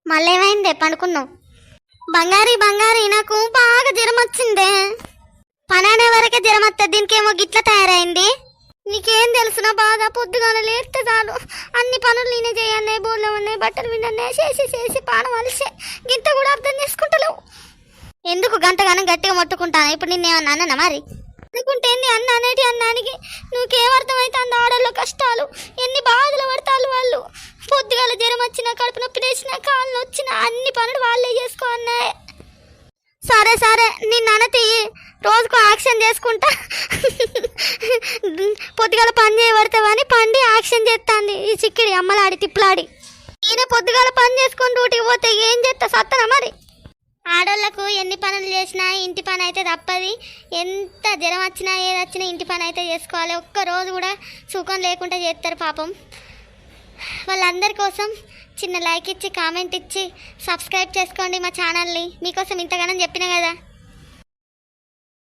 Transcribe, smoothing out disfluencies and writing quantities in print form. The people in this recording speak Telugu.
మళ్ళీ ఏమైందే పండుకున్నావు? బంగారి బంగారి నాకు బాగా జ్వరం వచ్చిందే. పనానే వరకే జ్వరం వస్తుంది, దీనికేమో గిట్ల తయారైంది. నీకేం తెలుసు నా బాధ? పొద్దుగానే లేస్తే చాలు అన్ని పనులు నేనే చేయాలి, బోర్లు ఉన్నాయి, బట్టలు విన్నానే, చేసి చేసి పానం వలిసే గింత కూడా అర్థం చేసుకుంటలేవు. ఎందుకు గంటగానం గట్టిగా మొట్టుకుంటాను? ఇప్పుడు నిన్నేమన్నా అన్నా మరి? అనుకుంటే అన్న అనేటి అన్నానికి నువ్వుకేం అర్థమైతే అంద ఆడల్లో కష్టాలు ఎన్ని బాధలు పడతారు వాళ్ళు. పొద్దుగాల జ్వరం వచ్చినా, కడుపు నొప్పి లేచినా, కాళ్ళు వచ్చినా అన్ని పనులు వాళ్ళే చేసుకో అన్నాయి. సరే సరే నిన్ను అనతి రోజుకు యాక్షన్ చేసుకుంటా. పొద్దుగాల పని చేయబడతావని పండి యాక్షన్ చేస్తాంది ఈ చిక్కిడి అమ్మలాడి తిప్పులాడి. ఈయన పొద్దుగాల పని చేసుకొని డ్యూటీకి పోతే ఏం చేస్తా? సత్తనా మరి? ఆడోళ్లకు ఎన్ని పనులు చేసినా ఇంటి పని అయితే తప్పది. ఎంత జ్వరం వచ్చినా ఏది వచ్చినా ఇంటి పని అయితే చేసుకోవాలి. ఒక్కరోజు కూడా సుఖం లేకుండా చేస్తారు పాపం. వాళ్ళందరి కోసం చిన్న లైక్ ఇచ్చి, కామెంట్ ఇచ్చి సబ్స్క్రైబ్ చేసుకోండి మా ఛానల్ని. మీకోసం ఇంతగానో చెప్పినా కదా.